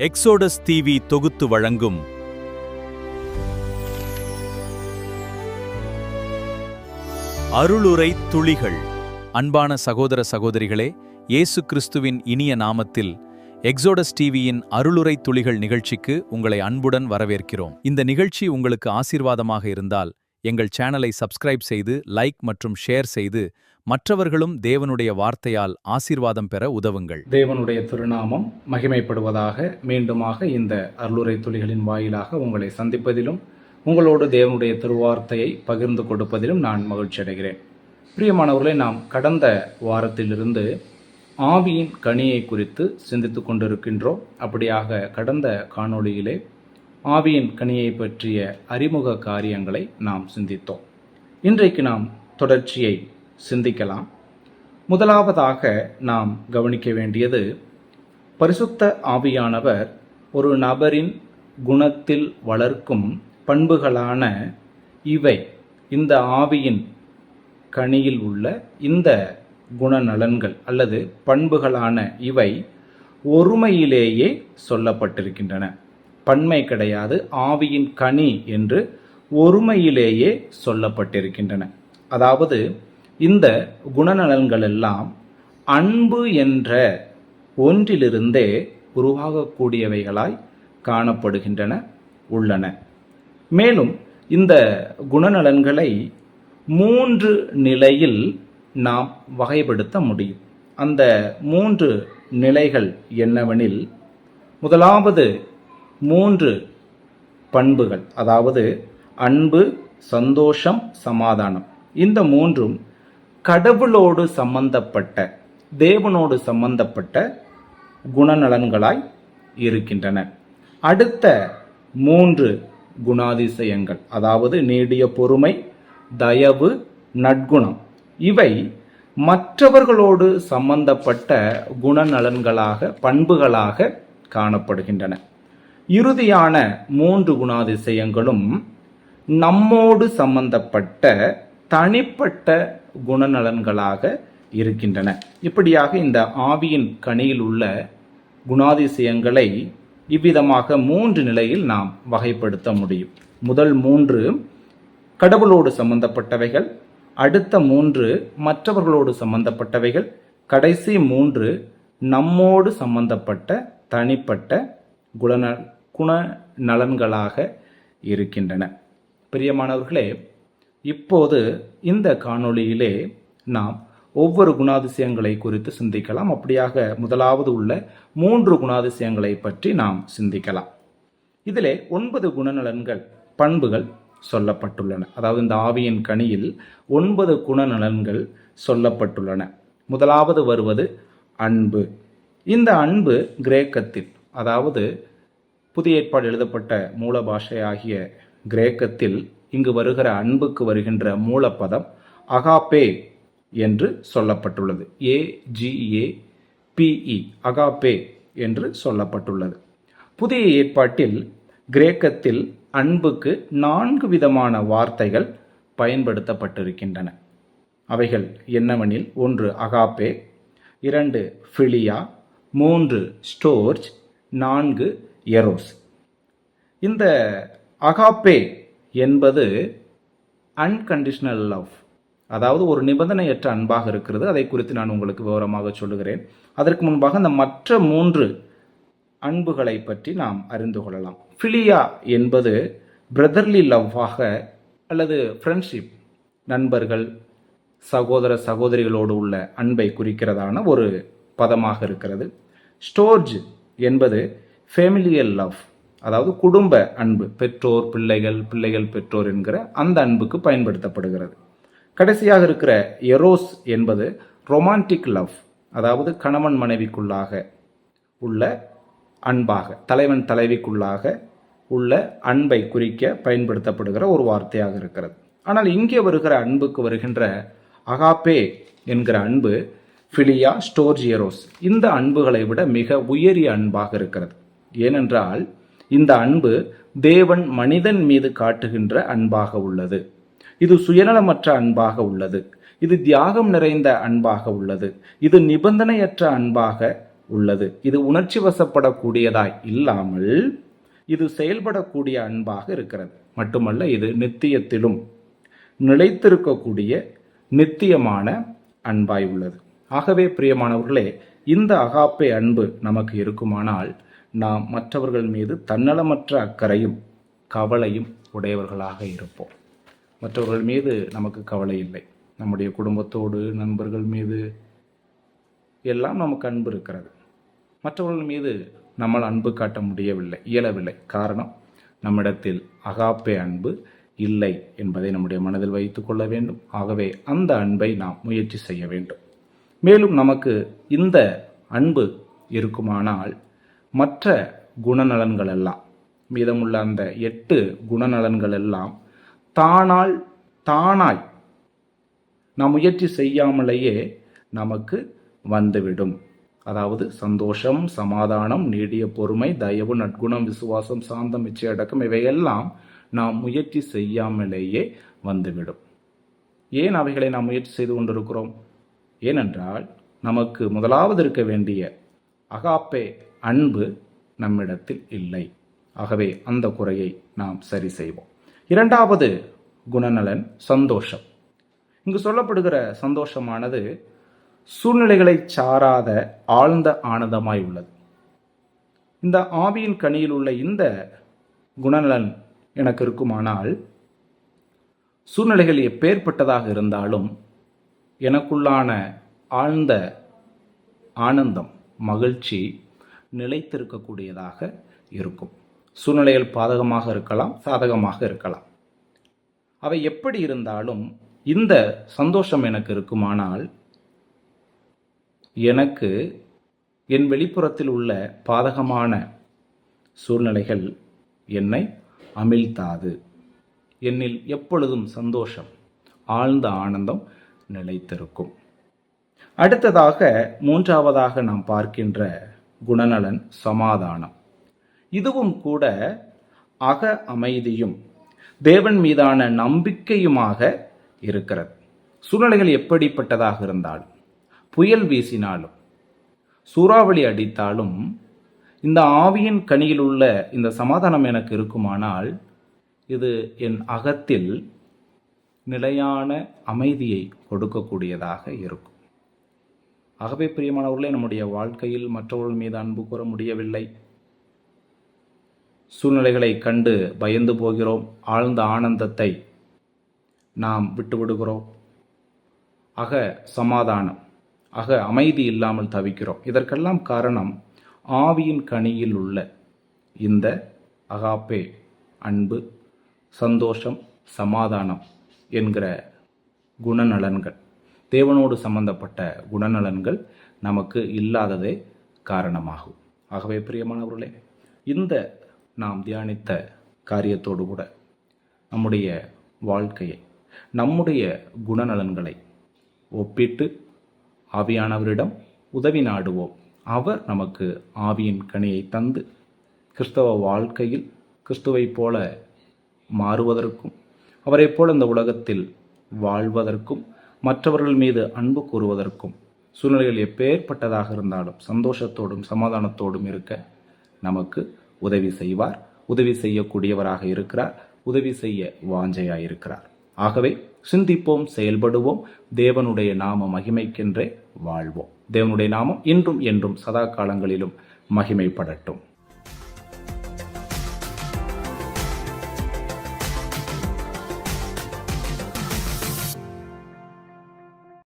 Exodus TV தொகுத்து வழங்கும் அருளுரை துளிகள். அன்பான சகோதர சகோதரிகளே, இயேசு கிறிஸ்துவின் இனிய நாமத்தில் எக்ஸோடஸ் டிவியின் அருளுரை துளிகள் நிகழ்ச்சிக்கு உங்களை அன்புடன் வரவேற்கிறோம். இந்த நிகழ்ச்சி உங்களுக்கு ஆசீர்வாதமாக இருந்தால் எங்கள் சேனலை சப்ஸ்கிரைப் செய்து லைக் மற்றும் ஷேர் செய்து மற்றவர்களும் தேவனுடைய வார்த்தையால் ஆசீர்வாதம் பெற உதவுங்கள். தேவனுடைய திருநாமம் மகிமைப்படுவதாக. மீண்டுமாக இந்த அருளுரை துளிகளின் வாயிலாக உங்களை சந்திப்பதிலும் உங்களோடு தேவனுடைய திருவார்த்தையை பகிர்ந்து கொடுப்பதிலும் நான் மகிழ்ச்சி அடைகிறேன். பிரியமானவர்களே, நாம் கடந்த வாரத்திலிருந்து ஆவியின் கனியை குறித்து சிந்தித்து கொண்டிருக்கின்றோம். அப்படியாக கடந்த காணொளியிலே ஆவியின் கனியை பற்றிய அறிமுக காரியங்களை நாம் சிந்தித்தோம். இன்றைக்கு நாம் தொடர்ச்சியை சிந்திக்கலாம். முதலாவதாக நாம் கவனிக்க வேண்டியது, பரிசுத்த ஆவியானவர் ஒரு நபரின் குணத்தில் வளர்க்கும் பண்புகளான இவை, இந்த ஆவியின் கனியில் உள்ள இந்த குணநலன்கள் அல்லது பண்புகளான இவை ஒருமையிலேயே சொல்லப்பட்டிருக்கின்றன. பன்மை கிடையாது, ஆவியின் கனி என்று ஒருமையிலேயே சொல்லப்பட்டிருக்கின்றன. அதாவது இந்த குணநலன்கள் எல்லாம் அன்பு என்ற ஒன்றிலிருந்தே உருவாகக்கூடியவைகளாய் காணப்படுகின்றன உள்ளன. மேலும் இந்த குணநலன்களை 3 நிலையில் நாம் வகைப்படுத்த முடியும். அந்த 3 நிலைகள் என்னவெனில், முதலாவது 3 பண்புகள், அதாவது அன்பு, சந்தோஷம், சமாதானம். இந்த 3ம் கடவுளோடு சம்பந்தப்பட்ட, தேவனோடு சம்பந்தப்பட்ட குணநலன்களாய் இருக்கின்றன. அடுத்த 3 குணாதிசயங்கள், அதாவது நீடிய பொறுமை, தயவு, நற்குணம், இவை மற்றவர்களோடு சம்பந்தப்பட்ட குணநலன்களாக, பண்புகளாக காணப்படுகின்றன. இறுதியான 3 குணாதிசயங்களும் நம்மோடு சம்பந்தப்பட்ட தனிப்பட்ட குணநலன்களாக இருக்கின்றன. இப்படியாக இந்த ஆவியின் கனியில் உள்ள குணாதிசயங்களை இவ்விதமாக 3 நிலையில் நாம் வகைப்படுத்த முடியும். முதல் 3 கடவுளோடு சம்பந்தப்பட்டவைகள், அடுத்த 3 மற்றவர்களோடு சம்பந்தப்பட்டவைகள், கடைசி 3 நம்மோடு சம்பந்தப்பட்ட தனிப்பட்ட குணநலன்களாக இருக்கின்றன. பிரியமானவர்களே, இப்போது இந்த காணொளியிலே நாம் ஒவ்வொரு குணாதிசயங்களை குறித்து சிந்திக்கலாம். அப்படியாக முதலாவது உள்ள 3 குணாதிசயங்களை பற்றி நாம் சிந்திக்கலாம். இதிலே 9 குணநலன்கள், பண்புகள் சொல்லப்பட்டுள்ளன. அதாவது இந்த ஆவியின் கனியில் 9 குணநலன்கள் சொல்லப்பட்டுள்ளன. முதலாவது வருவது அன்பு. இந்த அன்பு கிரேக்கத்தில், அதாவது புதிய ஏற்பாடு எழுதப்பட்ட மூல பாஷையாகிய கிரேக்கத்தில் இங்கு வருகிற அன்புக்கு வருகின்ற மூலப்பதம் அகாப்பே என்று சொல்லப்பட்டுள்ளது. AGAPE, அகாப்பே என்று சொல்லப்பட்டுள்ளது. புதிய ஏற்பாட்டில் கிரேக்கத்தில் அன்புக்கு 4 விதமான வார்த்தைகள் பயன்படுத்தப்பட்டிருக்கின்றன. அவைகள் என்னவெனில், 1 அகாப்பே, 2 ஃபிலியா, 3 ஸ்டோர்ஜ், 4 எரோஸ். இந்த அகாப்பே என்பது அன்கண்டிஷனல் லவ், அதாவது ஒரு நிபந்தனையற்ற அன்பாக இருக்கிறது. அதை குறித்து நான் உங்களுக்கு விவரமாக சொல்லுகிறேன். அதற்கு முன்பாக இந்த மற்ற 3 அன்புகளை பற்றி நாம் அறிந்து கொள்ளலாம். ஃபிலியா என்பது பிரதர்லி லவ்வாக அல்லது ஃப்ரெண்ட்ஷிப், நண்பர்கள், சகோதர சகோதரிகளோடு உள்ள அன்பை குறிக்கிறதான ஒரு பதமாக இருக்கிறது. ஸ்டோர்ஜ் என்பது ஃபேமிலியல் லவ், அதாவது குடும்ப அன்பு, பெற்றோர் பிள்ளைகள், பிள்ளைகள் பெற்றோர் என்கிற அந்த அன்புக்கு பயன்படுத்தப்படுகிறது. கடைசியாக இருக்கிற எரோஸ் என்பது ரொமான்டிக் லவ், அதாவது கணவன் மனைவிக்குள்ளாக உள்ள அன்பாக, தலைவன் தலைவிக்குள்ளாக உள்ள அன்பை குறிக்க பயன்படுத்தப்படுகிற ஒரு வார்த்தையாக இருக்கிறது. ஆனால் இங்கே வருகிற அன்புக்கு வருகின்ற அகாப்பே என்கிற அன்பு, ஃபிலியா, ஸ்டோர்ஜ், எரோஸ், இந்த அன்புகளை விட மிக உயரிய அன்பாக இருக்கிறது. ஏனென்றால் இந்த அன்பு தேவன் மனிதன் மீது காட்டுகின்ற அன்பாக உள்ளது. இது சுயநலமற்ற அன்பாக உள்ளது. இது தியாகம் நிறைந்த அன்பாக உள்ளது. இது நிபந்தனையற்ற அன்பாக உள்ளது. இது உணர்ச்சி வசப்படக்கூடியதாய் இல்லாமல் இது செயல்படக்கூடிய அன்பாக இருக்கிறது. மட்டுமல்ல, இது நித்தியத்திலும் நிலைத்திருக்கக்கூடிய நித்தியமான அன்பாய் உள்ளது. ஆகவே பிரியமானவர்களே, இந்த அகாப்பே அன்பு நமக்கு இருக்குமானால் நாம் மற்றவர்கள் மீது தன்னலமற்ற அக்கறையும் கவலையும் உடையவர்களாக இருப்போம். மற்றவர்கள் மீது நமக்கு கவலை இல்லை. நம்முடைய குடும்பத்தோடு, நண்பர்கள் மீது எல்லாம் நமக்கு அன்பு இருக்கிறது. மற்றவர்கள் மீது நம்மால் அன்பு காட்ட இயலவில்லை. காரணம், நம்மிடத்தில் அகாப்பே அன்பு இல்லை என்பதை நம்முடைய மனதில் வைத்துக் கொள்ள வேண்டும். ஆகவே அந்த அன்பை நாம் முயற்சி செய்ய வேண்டும். மேலும் நமக்கு இந்த அன்பு இருக்குமானால் மற்ற குணநலன்கள் எல்லாம், மீதமுள்ள அந்த 8 குணநலன்கள் எல்லாம் தானாய் நாம் முயற்சி செய்யாமலேயே நமக்கு வந்துவிடும். அதாவது சந்தோஷம், சமாதானம், நீடிய பொறுமை, தயவு, நற்குணம், விசுவாசம், சாந்தம், இச்சையடக்கம் இவையெல்லாம் நாம் முயற்சி செய்யாமலேயே வந்துவிடும். ஏன் அவைகளை நாம் முயற்சி செய்து கொண்டிருக்கிறோம்? ஏனென்றால் நமக்கு முதலாவது இருக்க வேண்டிய அகாப்பே அன்பு நம்மிடத்தில் இல்லை. ஆகவே அந்த குறையை நாம் சரி செய்வோம். இரண்டாவது குணநலன் சந்தோஷம். இங்கு சொல்லப்படுகிற சந்தோஷமானது சூழ்நிலைகளை சாராத ஆழ்ந்த ஆனந்தமாய் உள்ளது. இந்த ஆவியின் கனியில் உள்ள இந்த குணநலன் எனக்கு இருக்குமானால் சூழ்நிலைகள் எப்பேற்பட்டதாக இருந்தாலும் எனக்குள்ளான ஆழ்ந்த ஆனந்தம், மகிழ்ச்சி நிலைத்திருக்கக்கூடியதாக இருக்கும். சூழ்நிலைகள் பாதகமாக இருக்கலாம், சாதகமாக இருக்கலாம். அவை எப்படி இருந்தாலும் இந்த சந்தோஷம் எனக்கு இருக்குமானால் எனக்கு என் வெளிப்புறத்தில் உள்ள பாதகமான சூழ்நிலைகள் என்னை அமிழ்த்தாது. என்னில் எப்பொழுதும் சந்தோஷம், ஆழ்ந்த ஆனந்தம் நிலைத்திருக்கும். அடுத்ததாக மூன்றாவதாக நாம் பார்க்கின்ற குணநலன் சமாதானம். இதுவும் கூட அக அமைதியும் தேவன் மீதான நம்பிக்கையுமாக இருக்கிறது. சூழ்நிலைகள் எப்படிப்பட்டதாக இருந்தாலும், புயல் வீசினாலும், சூறாவளி அடித்தாலும், இந்த ஆவியின் கனியில் உள்ள இந்த சமாதானம் எனக்கு இருக்குமானால் இது என் அகத்தில் நிலையான அமைதியை கொடுக்கக்கூடியதாக இருக்கும். ஆகவே பிரியமானவர்களே, நம்முடைய வாழ்க்கையில் மற்றவர்கள் மீது அன்பு கூற முடியவில்லை. சூழ்நிலைகளை கண்டு பயந்து போகிறோம். ஆழ்ந்த ஆனந்தத்தை நாம் விட்டுவிடுகிறோம். சமாதானம், அமைதி இல்லாமல் தவிக்கிறோம். இதற்கெல்லாம் காரணம் ஆவியின் கனியில் உள்ள இந்த அகாப்பே அன்பு, சந்தோஷம், சமாதானம் என்கிற குணநலன்கள், தேவனோடு சம்பந்தப்பட்ட குணநலன்கள் நமக்கு இல்லாததே காரணமாகும். ஆகவே பிரியமானவர்களே, இந்த நாம் தியானித்த காரியத்தோடு கூட நம்முடைய வாழ்க்கையை, நம்முடைய குணநலன்களை ஒப்பிட்டு ஆவியானவரிடம் உதவி நாடுவோம். அவர் நமக்கு ஆவியின் கனியை தந்து கிறிஸ்தவ வாழ்க்கையில் கிறிஸ்துவைப் போல மாறுவதற்கும், அவரைப் போல இந்த உலகத்தில் வாழ்வதற்கும், மற்றவர்கள் மீது அன்பு கூறுவதற்கும், சூழ்நிலைகள் எப்பேற்பட்டதாக இருந்தாலும் சந்தோஷத்தோடும் சமாதானத்தோடும் இருக்க நமக்கு உதவி செய்வார். உதவி செய்யக்கூடியவராக இருக்கிறார். உதவி செய்ய வாஞ்சையாயிருக்கிறார். ஆகவே சிந்திப்போம், செயல்படுவோம். தேவனுடைய நாம மகிமைக்கென்றே வாழ்வோம். தேவனுடைய நாமம் இன்றும் என்றும் சதா காலங்களிலும் மகிமைப்படட்டும்.